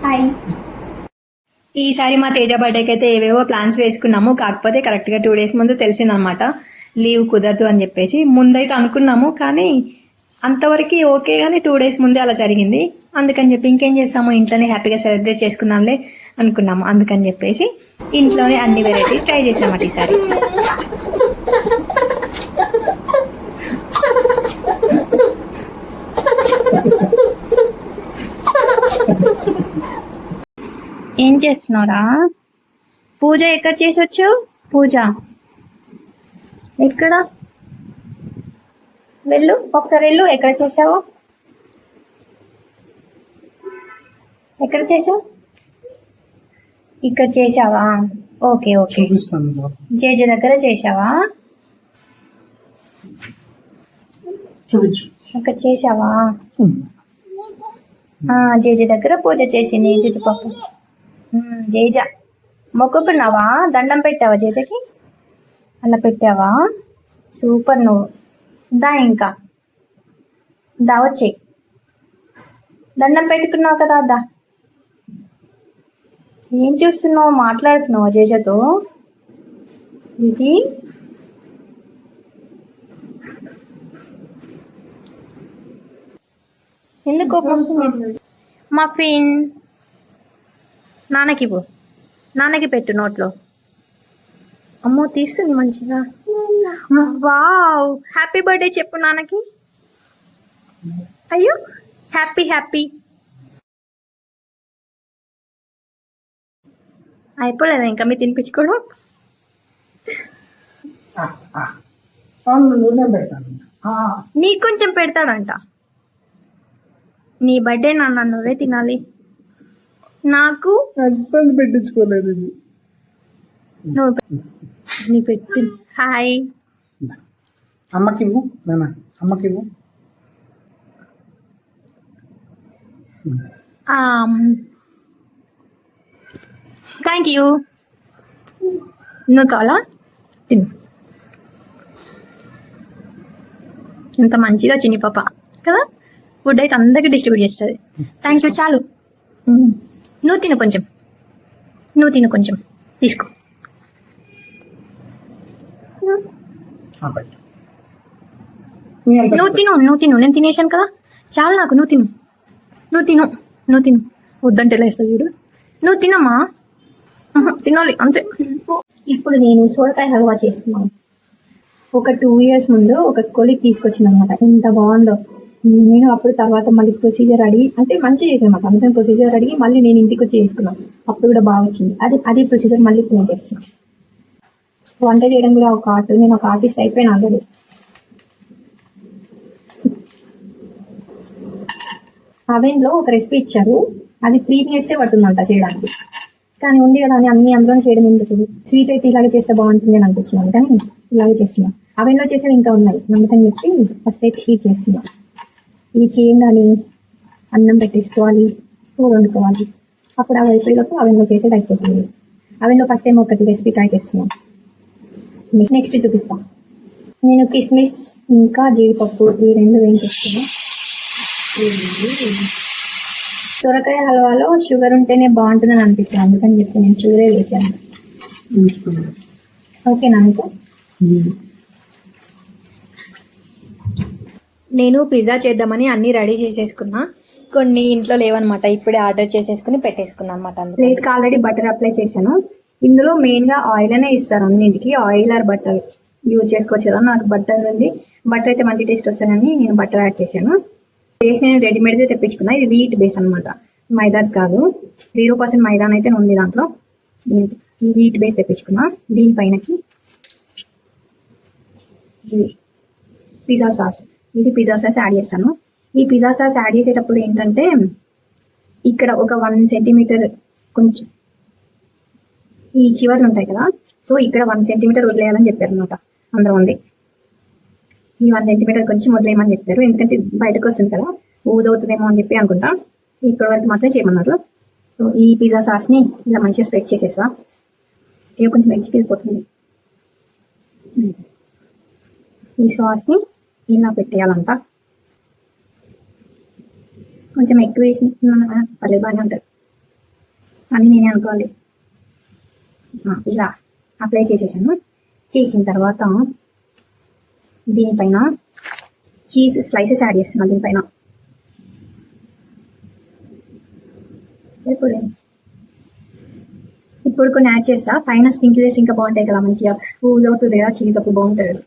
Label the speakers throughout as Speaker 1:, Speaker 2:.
Speaker 1: Hi. ఈసారి మా తేజ బర్త్డేకి అయితే ఏవేవో ప్లాన్స్ వేసుకున్నాము. కాకపోతే కరెక్ట్గా 2 days ముందు తెలిసిందనమాట లీవ్ కుదరదు అని చెప్పేసి. ముందైతే అనుకున్నాము కానీ అంతవరకు ఓకే, కానీ 2 days ముందే అలా జరిగింది. అందుకని చెప్పి ఇంకేం చేస్తాము, ఇంట్లోనే హ్యాపీగా సెలబ్రేట్ చేసుకుందాంలే అనుకున్నాము. అందుకని చెప్పేసి ఇంట్లోనే అన్ని వెరైటీస్ ట్రై చేసామట ఈసారి. ఏం చేస్తున్నారా? పూజ ఎక్కడ చేసొచ్చు? పూజ ఎక్కడ? వెళ్ళు ఒకసారి వెళ్ళు. ఎక్కడ చేసావు? ఎక్కడ చేసావు? ఇక్కడ చేసావా? ఓకే ఓకే, జేజే దగ్గర చేసావా? అక్కడ చేసావా? జేజే దగ్గర పూజ చేసింది చుట్టుపక్కల. జేజ మొక్కుకున్నావా? దండం పెట్టావా జేజకి? అలా పెట్టావా? సూపర్. నువ్వు దా, ఇంకా దా, వచ్చే దండం పెట్టుకున్నావు కదా, దా. ఏం చూస్తున్నావు? మాట్లాడుతున్నావా జేజతో? ఇది ఎందుకు కోపం వస్తుంది? మఫిన్ నాన్నకి ఇవ్వు, నాన్నకి పెట్టు నోట్లో. అమ్మో తీస్తుంది మంచిగా. వావ్, హ్యాపీ బర్త్డే చెప్పు నాన్నకి. అయ్యో హ్యాపీ హ్యాపీ. అయిపోలేదా ఇంకా మీ తినిపించుకోవడం? నీకు కొంచెం పెడతాడంట. నీ బర్త్డే నాన్న, నువ్వే తినాలి. నాకు
Speaker 2: అస్సలు పెట్టించుకోలేదు.
Speaker 1: నీ పెట్టి. హాయ్.
Speaker 2: అమ్మకి ఇవ్వు నాన్న, అమ్మకి ఇవ్వు.
Speaker 1: Thank you. నువ్వు కావాలా? తిను. ఎంత మంచిగా చిన్ని పాప కదా. ఫుడ్ అయితే అందరికి డిస్ట్రిబ్యూట్ చేస్తుంది. Thank you. చాలు, నువ్వు తిను కొంచెం, నువ్వు తిను కొంచెం, తీసుకో. నువ్వు తిను, నువ్వు తిను. నేను తినేసాను కదా, చాలు నాకు. నువ్వు తిను, నువ్వు తిను, నువ్వు తిను. వద్దంటే లేస్తుంది చూడు. నువ్వు తినమ్మా, తినాలి అంతే. ఇప్పుడు నేను సోరకాయ హల్వా చేస్తున్నాను. ఒక 2 years ముందు ఒక కొలిక్ తీసుకొచ్చింది అనమాట. ఎంత బాగుందో. నేను అప్పుడు తర్వాత మళ్ళీ ప్రొసీజర్ అడిగి, అంటే మంచిగా చేసాను అనమాట. అందుకని ప్రొసీజర్ అడిగి మళ్ళీ నేను ఇంటికి వచ్చి చేసుకున్నాను. అప్పుడు కూడా బాగా వచ్చింది. అదే ప్రొసీజర్ మళ్ళీ నేను చేస్తాను. వంట చేయడం కూడా ఒక ఆర్ట్. నేను ఒక ఆర్టిస్ట్ అయిపోయాను ఆల్రెడీ. అవెన్లో ఒక రెసిపీ ఇచ్చారు, అది 3 minutes పడుతుందంట చేయడానికి. కానీ ఉంది కదా అని అన్ని అందులోనే చేయడం ఎందుకు, స్వీట్ అయితే ఇలాగే చేస్తే బాగుంటుంది అని అనిపించినాను. కానీ ఇలాగే చేస్తున్నాను. అవెన్లో చేసేవి ఇంకా ఉన్నాయి, అందుకని చెప్పి ఫస్ట్ అయితే ఇది చేస్తున్నాను. ఇది చేయగానే అన్నం పెట్టేసుకోవాలి, కూర వండుకోవాలి. అప్పుడు అవి అయిపోయేటప్పుడు అవెన్లో చేసేది అయిపోతుంది. అవెన్లో ఫస్ట్ టైం ఒకటి రెసిపీ ట్రై చేస్తున్నాను. నెక్స్ట్ చూపిస్తాను. నేను కిస్మిస్ ఇంకా జీడిపప్పు ఈ 2 వేయించేస్తున్నాను. సొరకాయ హల్వాలో షుగర్ ఉంటేనే బాగుంటుందని అనిపిస్తుంది, అందుకని చెప్పి నేను షుగరే వేసాను. ఓకేనా మీకు? నేను పిజ్జా చేద్దామని అన్నీ రెడీ చేసేసుకున్నా. కొన్ని ఇంట్లో లేవన్నమాట, ఇప్పుడే ఆర్డర్ చేసేసుకుని పెట్టేసుకున్నా అనమాట. ప్లేట్కి ఆల్రెడీ బటర్ అప్లై చేశాను. ఇందులో మెయిన్గా ఆయిల్ అనే ఇస్తారు అన్నింటికి. ఆయిల్ ఆర్ బటర్ యూజ్ చేసుకోవచ్చు కదా. నాకు బటర్ ఉంది, బటర్ అయితే మంచి టేస్ట్ వస్తుందని నేను బటర్ యాడ్ చేశాను. బేస్ నేను రెడీమేడ్దే తెప్పించుకున్నా. ఇది వీట్ బేస్ అనమాట, మైదా కాదు. 0% మైదా అయితే ఉంది దాంట్లో. వీట్ బేస్ తెప్పించుకున్నా. దీనిపైనకి పిజ్జా సాస్, ఇది పిజ్జా సాస్ యాడ్ చేస్తాను. ఈ పిజ్జా సాస్ యాడ్ చేసేటప్పుడు ఏంటంటే ఇక్కడ ఒక 1 centimeter కొంచెం ఈ చివర్లు ఉంటాయి కదా, సో ఇక్కడ 1 centimeter వదిలేయాలని చెప్పారు అనమాట. అందరూ ఉంది ఈ 1 centimeter కొంచెం వదిలేయమని చెప్పారు. ఎందుకంటే బయటకు వస్తుంది కదా, యూజ్ అవుతుందేమో అని చెప్పి అనుకుంటా. ఇక్కడ వరకు మాత్రమే చేయమన్నారు. సో ఈ పిజ్జా సాస్ని ఇలా మంచిగా స్ప్రెడ్ చేసేసా. ఇక కొంచెం మంచిగా వెళ్ళిపోతుంది. ఈ సాస్ని ఇలా పెట్టేయాలంట. కొంచెం ఎక్కువ వేసి పర్లేదు, బాగానే ఉంటుంది. అని నేనే అనుకోవాలి. ఇలా అప్లై చేసేసాను. చేసిన తర్వాత దీనిపైన చీజ్ స్లైసెస్ యాడ్ చేస్తున్నాను. దీనిపైన ఇప్పుడు కొన్ని యాడ్ చేస్తా. పైన స్ప్రింకిల్ చేసి ఇంకా బాగుంటాయి కదా, మంచిగా యూజ్ అవుతుంది కదా చీజ్, అప్పుడు బాగుంటుంది.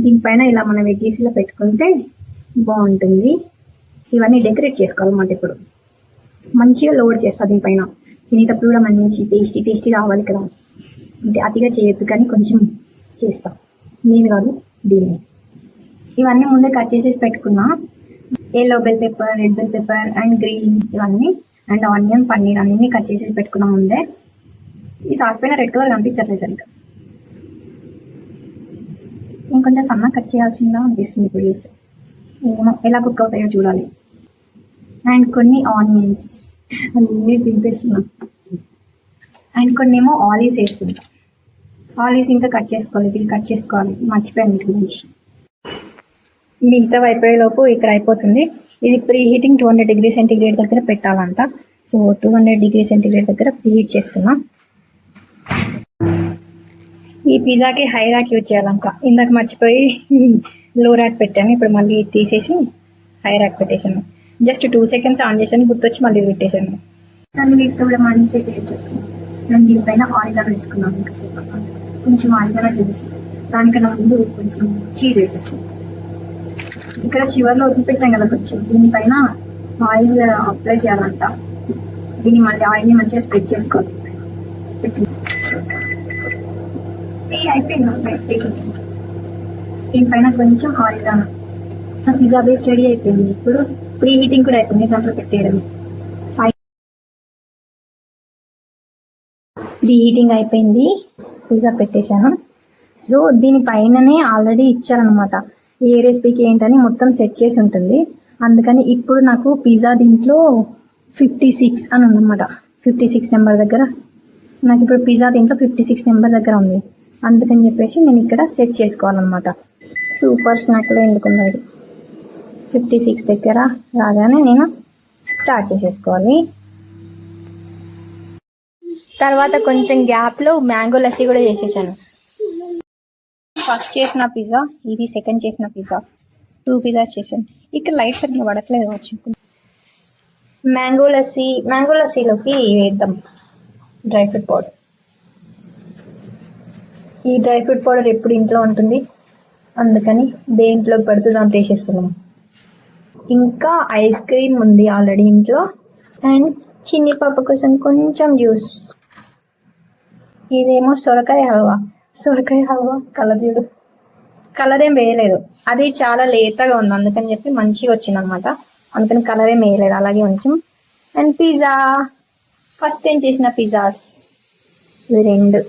Speaker 1: దీనిపైన ఇలా మన వెజ్జీస్ ఇలా పెట్టుకుంటే బాగుంటుంది. ఇవన్నీ డెకరేట్ చేసుకోవాలన్నమాట. ఇప్పుడు మంచిగా లోడ్ చేస్తా. దీనిపైన తినేటప్పుడు కూడా మంచి టేస్టీ రావాలి కదా, అంటే అతిగా చేయొద్దు కానీ కొంచెం చేస్తా. నేను కాదు దీన్ని. ఇవన్నీ ముందే కట్ చేసేసి పెట్టుకున్నా. Yellow bell pepper, red bell pepper and green ఇవన్నీ అండ్ ఆనియన్, పన్నీర్ అన్నీ కట్ చేసేసి పెట్టుకున్నాం ముందే. ఈ సాస్ పైన రెడ్ కలర్ కనిపించట్లేదు సరిగ్గా. ఇంకొంచెం సన్నగా కట్ చేయాల్సిందా అనిపిస్తుంది ఇప్పుడు చూస్తే. ఏమో ఎలా కుక్ అవుతాయో చూడాలి. అండ్ కొన్ని ఆనియన్స్ అన్నీ తింపేస్తున్నాం. అండ్ కొన్ని ఏమో ఆలివ్స్ వేసుకుంటాం. ఆలివ్స్ ఇంకా కట్ చేసుకోవాలి, ఇది కట్ చేసుకోవాలి, మర్చిపోయాను వీటి గురించి. మిగతా అయిపోయేలోపు ఇక్కడ అయిపోతుంది. ఇది ప్రీ హీటింగ్ 200 డిగ్రీ సెంటీగ్రేడ్ దగ్గర పెట్టాలంట. సో 200 డిగ్రీ సెంటీగ్రేడ్ దగ్గర ప్రీ హీట్ చేస్తున్నా. ఈ పిజ్జాకి హై ర్యాక్ యూజ్ చేయాలంట. ఇందాక మర్చిపోయి లో ర్యాక్ పెట్టాను, ఇప్పుడు మళ్ళీ తీసేసి హై ర్యాక్ పెట్టేశాను. జస్ట్ 2 seconds ఆన్ చేశాను, గుర్తొచ్చి మళ్ళీ పెట్టేశాను. దాన్ని వీటితో కూడా మంచి టేస్ట్ వస్తుంది. నేను దీనిపైన ఆయిల్ వేసుకున్నాను. ఇంకాసేపు కొంచెం ఆయిల్ చేసి దానికన్నా ముందు కొంచెం చీజ్ వేసేస్తాను. ఇక్కడ చివరిలో వదిలిపెట్టాం కదా కొంచెం, దీనిపైన ఆయిల్ అప్లై చేయాలంట. దీన్ని మళ్ళీ ఆయిల్ని మంచిగా స్ప్రెడ్ చేసుకోవాలి. అయిపోయింది. దీనిపైన కొంచెం ఆయిల్ పిజ్జా బేస్ రెడీ అయిపోయింది. ఇప్పుడు ప్రీ హీటింగ్ కూడా అయిపోయింది, దాంట్లో పెట్టేయడం. ప్రీ హీటింగ్ అయిపోయింది, పిజ్జా పెట్టేశాను. సో దీనిపైననే ఆల్రెడీ ఇచ్చారనమాట ఏ రెసిపీకి ఏంటని మొత్తం సెట్ చేసి ఉంటుంది. అందుకని ఇప్పుడు నాకు పిజ్జా దీంట్లో 56 అని ఉందన్నమాట. 56 నెంబర్ దగ్గర నాకు ఇప్పుడు పిజ్జా దీంట్లో 56 నెంబర్ దగ్గర ఉంది. అందుకని చెప్పేసి నేను ఇక్కడ సెట్ చేసుకోవాలన్నమాట. సూపర్ స్నాక్లో ఎందుకుందో ఇది 56 దగ్గర రాగానే నేను స్టార్ట్ చేసేసుకోవాలి. తర్వాత కొంచెం గ్యాప్లో మ్యాంగో లస్సీ కూడా చేసేసాను. ఫస్ట్ చేసిన పిజ్జా ఇది, సెకండ్ చేసిన పిజ్జా, 2 పిజ్జాస్ చేశాను. ఇక్కడ లైట్ సరిగ్గా పడట్లేదు వచ్చి. మ్యాంగో లస్సీలోకి వేద్దాం డ్రై ఫ్రూట్ పౌడర్. ఈ డ్రై ఫ్రూట్ పౌడర్ ఎప్పుడు ఇంట్లో ఉంటుంది, అందుకని దేంట్లో పడుతూ దాంట్లో వేసేస్తున్నాం. ఇంకా ఐస్ క్రీమ్ ఉంది ఆల్రెడీ ఇంట్లో. అండ్ చిన్ని పాప కోసం కొంచెం జ్యూస్. ఇదేమో సొరకాయ హల్వా కలర్ చూడు, కలర్ ఏం వేయలేదు, అది చాలా లేతగా ఉంది అందుకని చెప్పి మంచిగా వచ్చింది అనమాట. అందుకని కలర్ ఏం వేయలేదు, అలాగే ఉంచాం. అండ్ పిజ్జా, ఫస్ట్ టైం చేసిన పిజ్జాస్ ఇవి 2.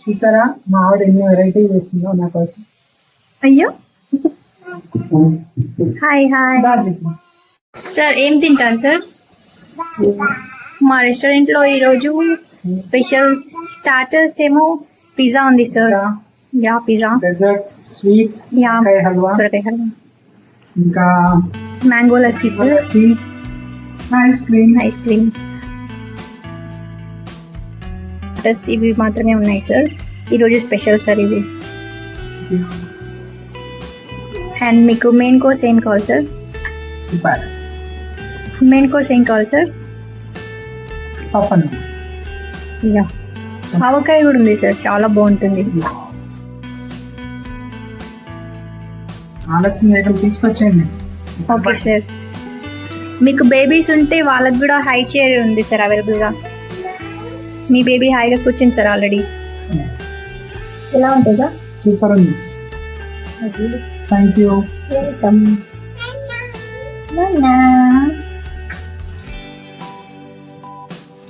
Speaker 2: చూసారా మా ఆవిడ ఎన్ని వెరైటీ చేసిందో నా కోసం.
Speaker 1: అయ్యో హాయ్ సార్, ఏం తింటాను సార్? మా రెస్టారెంట్లో ఈరోజు స్పెషల్ స్టార్టర్స్ ఏమో పిజ్జా ఉంది sir. Yeah pizza,
Speaker 2: dessert, sweet,
Speaker 1: yeah సొరకాయ హల్వా,
Speaker 2: ఇంకా
Speaker 1: mango lassi sir,
Speaker 2: ice cream.
Speaker 1: ఇవి మాత్రమే ఉన్నాయి సార్ ఈరోజు స్పెషల్ సార్ ఇవి. అండ్ మీకు మెయిన్ కోర్స్ ఏం కావాలి సార్? మెయిన్ కోర్స్ ఏం కావాలి సార్? యా, ఆవకాయ కూడా ఉంది సార్, చాలా బాగుంటుంది.
Speaker 2: ఆలస్యం తీసుకొచ్చేయండి.
Speaker 1: Okay sir. మీకు బేబీస్ ఉంటే వాళ్ళకి కూడా హై చైర్ ఉంది సార్ అవైలబుల్గా. మీ బేబీ హాయిగా కూర్చుంది సార్ ఆల్రెడీ. ఎలా ఉంటుందా?
Speaker 2: సూపర్ ఉంది. Thank you.
Speaker 1: వెల్కమ్.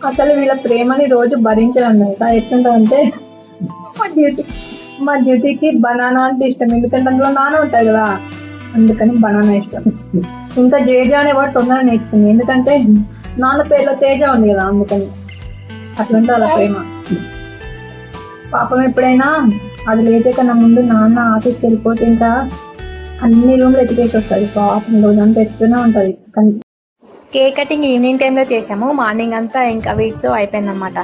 Speaker 1: అసలు వీళ్ళ ప్రేమని రోజు భరించాలన్నమాట. ఎట్లుంటుందంటే మా డ్యూటీకి బనానా అంటే ఇష్టం, ఎందుకంటే అందులో నాన్న ఉంటుంది కదా, అందుకని బనానా ఇష్టం. ఇంకా జేజ అనే వాడు తొందరగా నేర్చుకుంది, ఎందుకంటే నాన్న పేరులో తేజ ఉంది కదా, అందుకని అట్లుంటే అలా ప్రేమ. పాపం ఎప్పుడైనా అది లేచే కన్నా ముందు నాన్న ఆఫీస్కి వెళ్ళిపోతే ఇంకా అన్ని రూమ్లు ఎత్తికేసి వస్తుంది. పాపం రోజంతా ఎత్తుతూనే ఉంటుంది. కానీ కేక్ కటింగ్ ఈవినింగ్ టైంలో చేసాము. మార్నింగ్ అంతా ఇంకా వీటితో అయిపోయిందనమాట.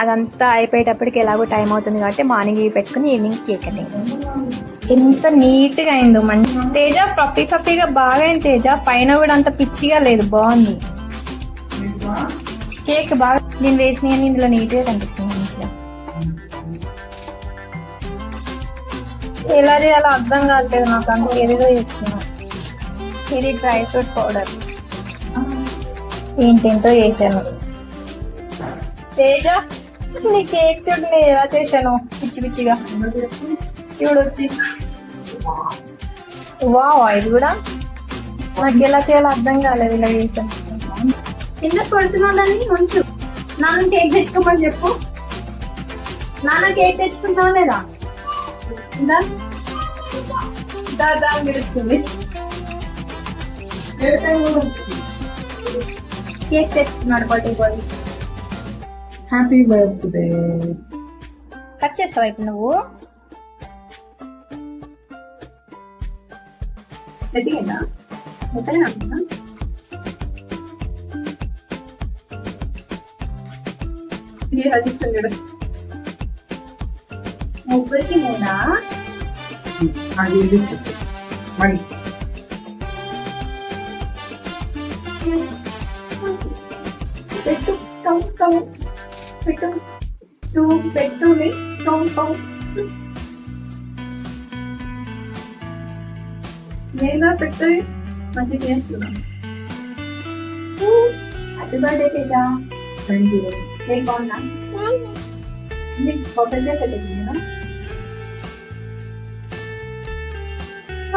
Speaker 1: అదంతా అయిపోయేటప్పటికి ఎలాగో టైం అవుతుంది కాబట్టి మార్నింగ్ ఇవి పెట్టుకుని ఈవినింగ్ కేక్ కటింగ్. ఎంత నీట్గా అయిందో మంచి. తేజ పప్పి పప్పిగా బాగా అయింది తేజ. పైన కూడా అంత పిచ్చిగా లేదు, బాగుంది కేక్. బాగా నేను వేసినవి ఇందులో నీట్గా కనిపిస్తుంది మంచిగా. ఎలా చేయాలో అర్థం కావట్లేదు నాకు, అందుకే ఏదేదో చేస్తున్నా. ఇది డ్రై ఫ్రూట్ పౌడర్ ఏంటేంటో చేశాను. తేజ నీ కేక్ చూడు నేను ఎలా చేశాను పిచ్చి పిచ్చిగా. చూడొచ్చి వావ్, ఇది కూడా నాకు ఎలా చేయాలో అర్థం కాలేదు. ఇలా చేశాను. కింద కొడుతున్నా దాన్ని ఉంచు. నాన్న కేక్ తెచ్చుకోమని చెప్పు. నాన్న కేక్ తెచ్చుకుంటావా లేదా? దాదా పిలుస్తుంది. కేక్ తెచ్చుకున్నాడు birthday boy.
Speaker 2: Happy birthday.
Speaker 1: Cut చేస్తావా ఇప్పుడు నువ్వు? గట్టిగా ముట్టగా ముగ్గురికి మూడా?
Speaker 2: అది ఇచ్చేసి మరి
Speaker 1: పెట్టు కౌ కౌ పెట్టు టూ పెట్టుని కౌ కౌ. నేను పెట్టు మంచి చేస్తున్నా. Happy birthday Teja.
Speaker 2: Thank you.
Speaker 1: Cake బాగుందా? పర్ఫెక్ట్గా చెప్పేసింది.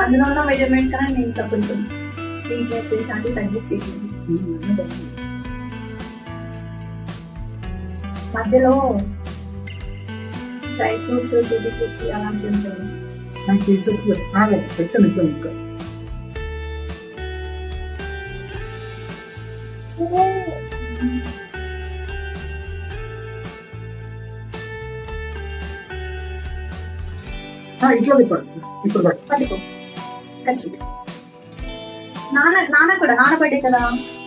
Speaker 1: అందులో ఉన్న మెజర్మెంట్స్ కన్నా నేను ఇంకా కొంచెం స్వీట్నెస్ ఇలాంటివి తగ్గించేసింది. మధ్యలో డ్రై ఫ్రూట్స్ టూటీ ఫ్రూట్స్ అలాంటివి ఉంటాయి.
Speaker 2: నాకు పీసెస్ పెట్టాను ఇంకా ఇంకా. ఇట్లా ఇప్పుడు
Speaker 1: పట్టుకో ఖచ్చితంగా. నాన్న కూడా నాన్న బర్త్డే కదా,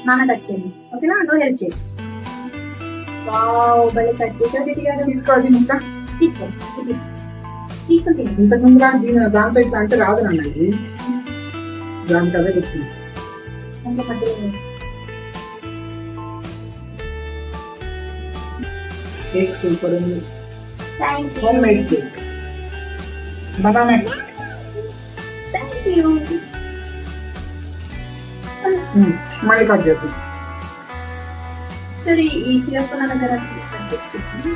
Speaker 1: నాన్న కట్ చేయండి ఓకేనా? నువ్వు హెల్ప్ చేయి. వావ్ భలే కట్ చేసావు.
Speaker 2: తీసుకోవాలి ఇంకా
Speaker 1: తీసుకో తీసుకొని తిని.
Speaker 2: ఇంతకుముందు దాంట్లో ఇట్లా అంటే రాదు నాన్న. ఇది దానికి అదే చెప్తుంది.
Speaker 1: ఇంకా మధ్యలో
Speaker 2: కేక్ సూపర్ ఉంది.
Speaker 1: Thank
Speaker 2: home
Speaker 1: you.
Speaker 2: Made cake. Banana.
Speaker 1: Thank you.
Speaker 2: మళ్ళీ కట్ చేద్దాం.
Speaker 1: సరే ఈ సిరప్ నా దగ్గర కట్ చేసి చూడండి.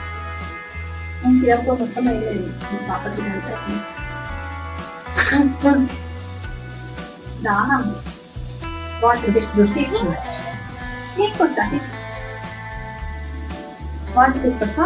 Speaker 1: నేను సిరప్ మొత్తం వేయలేదు పాపకి దానా వాటర్ తీసుకొస్తా. వాటర్ తీసుకొస్తా.